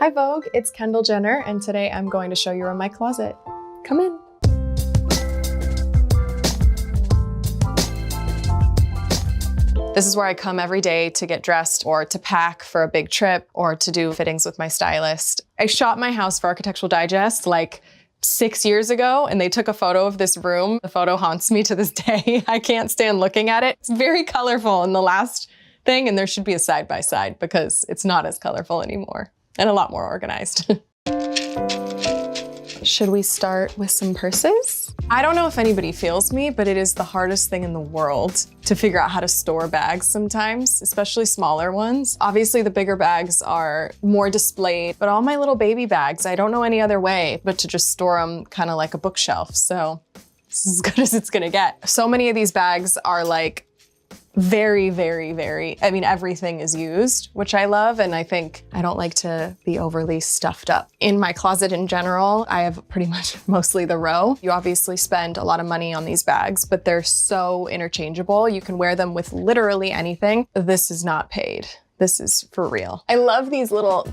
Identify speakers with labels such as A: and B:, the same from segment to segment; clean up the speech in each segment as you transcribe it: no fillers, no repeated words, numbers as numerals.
A: Hi Vogue, it's Kendall Jenner, and today I'm going to show you around my closet. Come in. This is where I come every day to get dressed or to pack for a big trip or to do fittings with my stylist. I shot my house for Architectural Digest like 6 years ago, and they took a photo of this room. The photo haunts me to this day. I can't stand looking at it. It's very colorful in the last thing, and there should be a side-by-side because it's not as colorful anymore and a lot more organized. Should we start with some purses? I don't know if anybody feels me, but it is the hardest thing in the world to figure out how to store bags sometimes, especially smaller ones. Obviously the bigger bags are more displayed, but all my little baby bags, I don't know any other way but to just store them kind of like a bookshelf. So this is as good as it's gonna get. So many of these bags are like very, I mean, everything is used, which I love. And I think I don't like to be overly stuffed up. In my closet in general, I have pretty much mostly the row. You obviously spend a lot of money on these bags, but they're so interchangeable. You can wear them with literally anything. This is not paid. This is for real. I love these little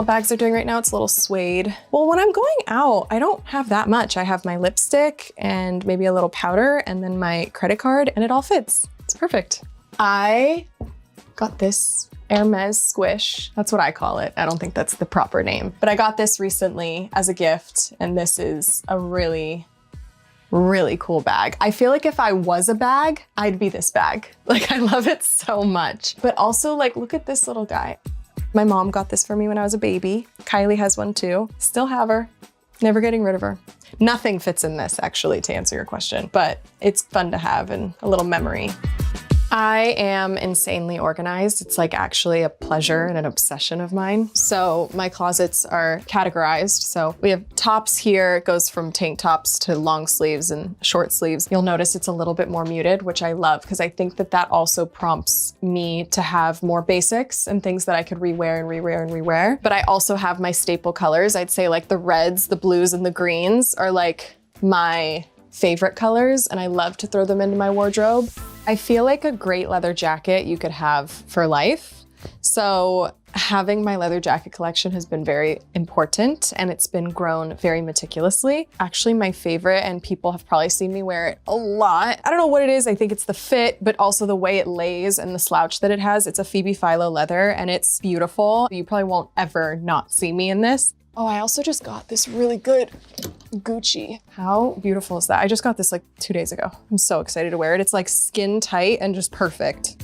A: bags they're doing right now. It's a little suede. Well, when I'm going out, I don't have that much. I have my lipstick and maybe a little powder and then my credit card, and it all fits. It's perfect. I got this Hermès squish. That's what I call it. I don't think that's the proper name, but I got this recently as a gift, and this is a really cool bag. I feel like if I was a bag, I'd be this bag. Like, I love it so much. But also, like, look at this little guy. My mom got this for me when I was a baby. Kylie has one too. Still have her. Never getting rid of her. Nothing fits in this, actually, to answer your question, but it's fun to have and a little memory. I am insanely organized. It's like actually a pleasure and an obsession of mine. So my closets are categorized. So we have tops here. It goes from tank tops to long sleeves and short sleeves. You'll notice it's a little bit more muted, which I love because I think that that also prompts me to have more basics and things that I could rewear and rewear and rewear. But I also have my staple colors. I'd say like the reds, the blues, and the greens are like my favorite colors, and I love to throw them into my wardrobe. I feel like a great leather jacket you could have for life. So having my leather jacket collection has been very important, and it's been grown very meticulously. Actually, my favorite, and people have probably seen me wear it a lot. I don't know what it is. I think it's the fit, but also the way it lays and the slouch that it has. It's a Phoebe Philo leather, and it's beautiful. You probably won't ever not see me in this. Oh, I also just got this really good Gucci. How beautiful is that? I just got this like 2 days ago. I'm so excited to wear it. It's like skin tight and just perfect.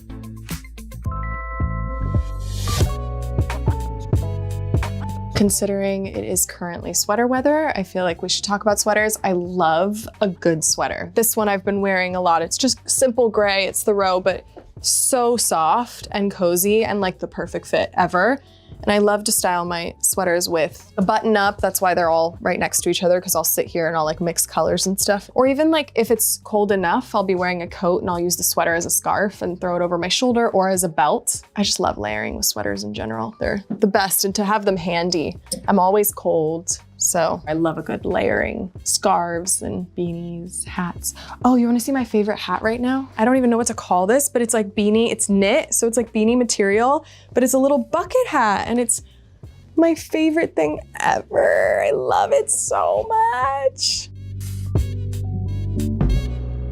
A: Considering it is currently sweater weather, I feel like we should talk about sweaters. I love a good sweater. This one I've been wearing a lot. It's just simple gray. It's the row, but so soft and cozy and like the perfect fit ever. And I love to style my sweaters with a button up. That's why they're all right next to each other, because I'll sit here and I'll like mix colors and stuff. Or even like if it's cold enough, I'll be wearing a coat and I'll use the sweater as a scarf and throw it over my shoulder or as a belt. I just love layering with sweaters in general. They're the best, and to have them handy. I'm always cold, so I love a good layering. Scarves and beanies, hats. Oh, you wanna see my favorite hat right now? I don't even know what to call this, but it's like beanie, it's knit, so it's like beanie material, but it's a little bucket hat, and it's my favorite thing ever. I love it so much.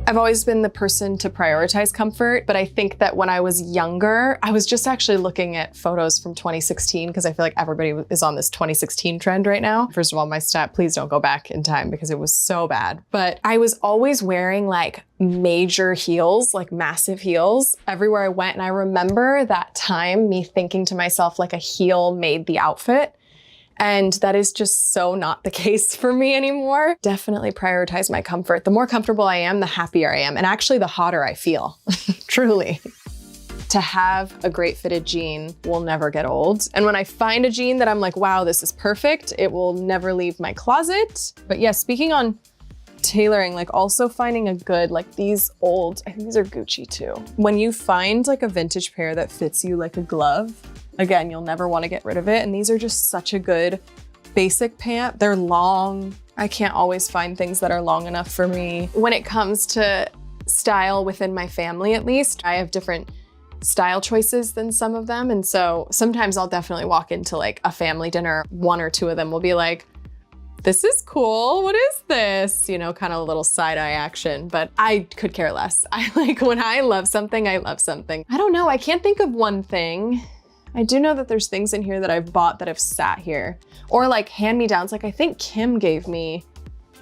A: I've always been the person to prioritize comfort, but I think that when I was younger, I was just actually looking at photos from 2016 because I feel like everybody is on this 2016 trend right now. First of all, my stat, please don't go back in time because it was so bad. But I was always wearing like major heels, like massive heels everywhere I went. And I remember that time me thinking to myself like a heel made the outfit. And that is just so not the case for me anymore. Definitely prioritize my comfort. The more comfortable I am, the happier I am. And actually the hotter I feel, truly. To have a great fitted jean will never get old. And when I find a jean that I'm like, wow, this is perfect, it will never leave my closet. But yeah, speaking on tailoring, like also finding a good, like these old, I think these are Gucci too. When you find like a vintage pair that fits you like a glove, again, you'll never want to get rid of it. And these are just such a good basic pant. They're long. I can't always find things that are long enough for me. When it comes to style within my family, at least, I have different style choices than some of them. And so sometimes I'll definitely walk into like a family dinner. One or two of them will be like, this is cool, what is this? You know, kind of a little side eye action, but I could care less. I like, when I love something, I love something. I don't know, I can't think of one thing. I do know that there's things in here that I've bought that have sat here, or like hand-me-downs. Like I think Kim gave me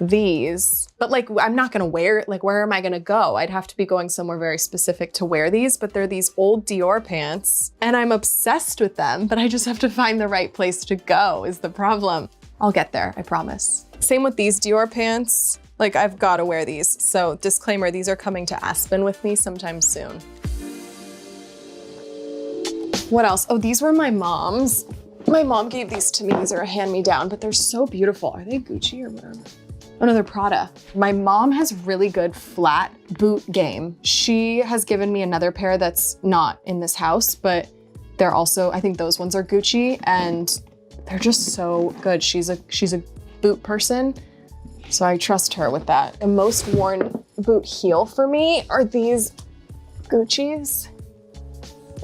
A: these, but like I'm not gonna wear it. Like where am I gonna go? I'd have to be going somewhere very specific to wear these, but they're these old Dior pants and I'm obsessed with them, but I just have to find the right place to go is the problem. I'll get there, I promise. Same with these Dior pants. Like I've gotta wear these. So disclaimer, these are coming to Aspen with me sometime soon. What else? Oh, these were my mom's. My mom gave these to me. These are a hand-me-down, but they're so beautiful. Are they Gucci or whatever? Oh no, they're Prada. My mom has really good flat boot game. She has given me another pair that's not in this house, but they're also, I think those ones are Gucci, and they're just so good. She's a boot person, so I trust her with that. The most worn boot heel for me are these Gucci's.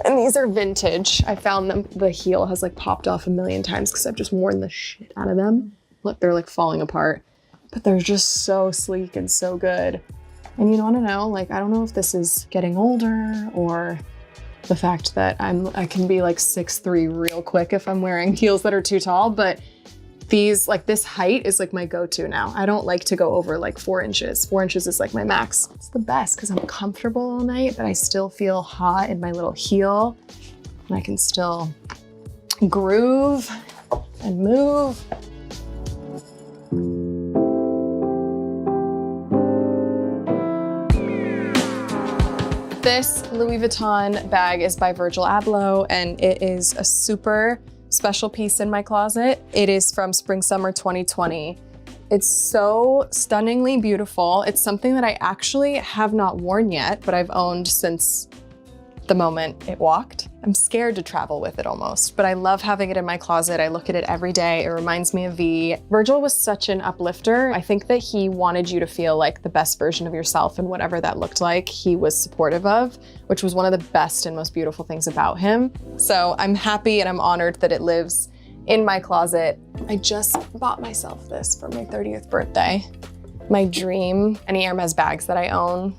A: And these are vintage. I found them, the heel has like popped off a million times because I've just worn the shit out of them. Look, they're like falling apart, but they're just so sleek and so good. And you wanna know, like, I don't know if this is getting older or the fact that I can be like 6'3" real quick if I'm wearing heels that are too tall, but these, like this height is like my go-to now. I don't like to go over like 4 inches. 4 inches is like my max. It's the best because I'm comfortable all night, but I still feel hot in my little heel. And I can still groove and move. This Louis Vuitton bag is by Virgil Abloh, and it is a super special piece in my closet. It is from Spring Summer 2020. It's so stunningly beautiful. It's something that I actually have not worn yet, but I've owned since the moment it walked. I'm scared to travel with it almost, but I love having it in my closet. I look at it every day. It reminds me of V. Virgil was such an uplifter. I think that he wanted you to feel like the best version of yourself, and whatever that looked like, he was supportive of, which was one of the best and most beautiful things about him. So I'm happy and I'm honored that it lives in my closet. I just bought myself this for my 30th birthday. My dream, any Hermès bags that I own,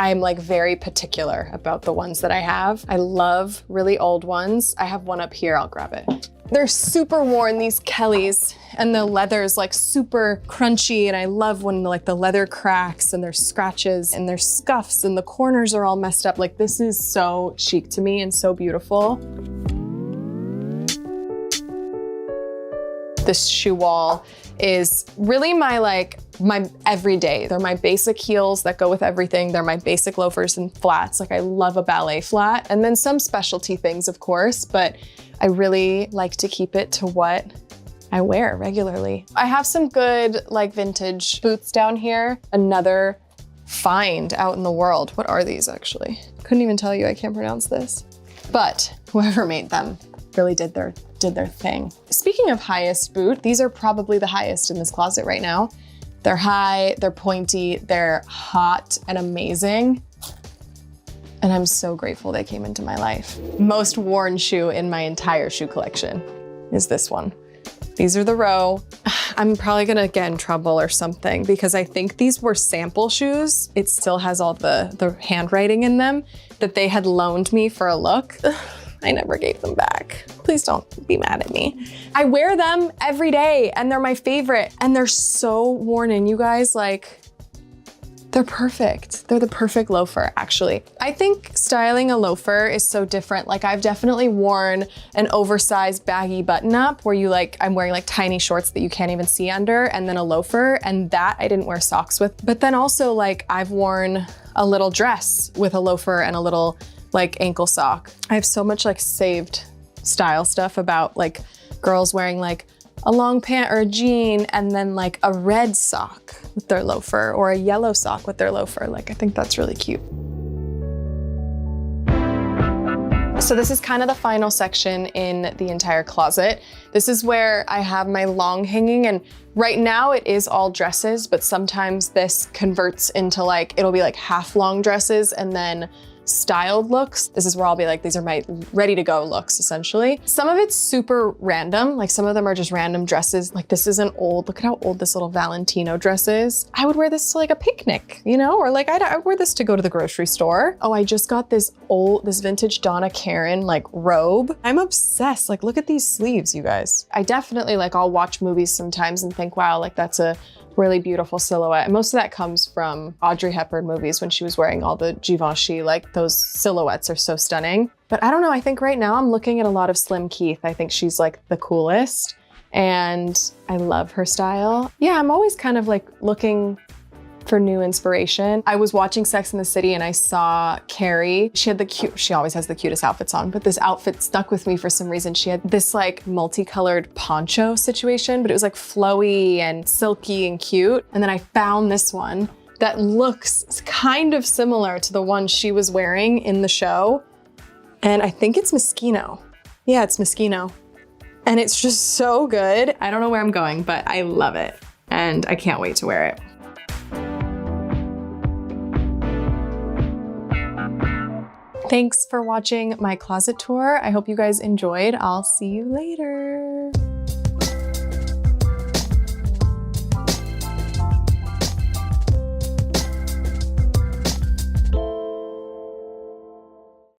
A: I'm like very particular about the ones that I have. I love really old ones. I have one up here, I'll grab it. They're super worn, these Kellys, and the leather's like super crunchy, and I love when like the leather cracks and there's scratches and there's scuffs and the corners are all messed up. Like this is so chic to me and so beautiful. This shoe wall is really my everyday. They're my basic heels that go with everything. They're my basic loafers and flats. Like I love a ballet flat, and then some specialty things, of course, but I really like to keep it to what I wear regularly. I have some good like vintage boots down here. Another find out in the world. What are these actually? Couldn't even tell you, I can't pronounce this. But whoever made them really did their thing. Speaking of highest boot, these are probably the highest in this closet right now. They're high, they're pointy, they're hot and amazing. And I'm so grateful they came into my life. Most worn shoe in my entire shoe collection is this one. These are the Row. I'm probably gonna get in trouble or something because I think these were sample shoes. It still has all the handwriting in them that they had loaned me for a look. I never gave them back. Please don't be mad at me. I wear them every day and they're my favorite, and they're so worn in, you guys, like, they're perfect. They're the perfect loafer, actually. I think styling a loafer is so different. Like I've definitely worn an oversized baggy button up where you like, I'm wearing like tiny shorts that you can't even see under, and then a loafer, and that I didn't wear socks with. But then also like I've worn a little dress with a loafer and a little like ankle sock. I have so much like saved style stuff about like girls wearing like a long pant or a jean and then like a red sock with their loafer or a yellow sock with their loafer. Like I think that's really cute. So this is kind of the final section in the entire closet. This is where I have my long hanging, and right now it is all dresses, but sometimes this converts into like, it'll be like half long dresses and then styled looks. This is where I'll be like, these are my ready to go looks, essentially. Some of it's super random. Like some of them are just random dresses. Like this is an old, look at how old this little Valentino dress is. I would wear this to like a picnic, you know? Or like I'd wear this to go to the grocery store. Oh, I just got this vintage Donna Karan like robe. I'm obsessed. Like look at these sleeves, you guys. I definitely like, I'll watch movies sometimes and think, wow, like that's a really beautiful silhouette. And most of that comes from Audrey Hepburn movies when she was wearing all the Givenchy, like those silhouettes are so stunning. But I don't know, I think right now I'm looking at a lot of Slim Keith. I think she's like the coolest and I love her style. Yeah, I'm always kind of like looking for new inspiration. I was watching Sex and the City and I saw Carrie. She always has the cutest outfits on, but this outfit stuck with me for some reason. She had this like multicolored poncho situation, but it was like flowy and silky and cute. And then I found this one that looks kind of similar to the one she was wearing in the show. And I think it's Moschino. Yeah, it's Moschino. And it's just so good. I don't know where I'm going, but I love it. And I can't wait to wear it. Thanks for watching my closet tour. I hope you guys enjoyed. I'll see you later.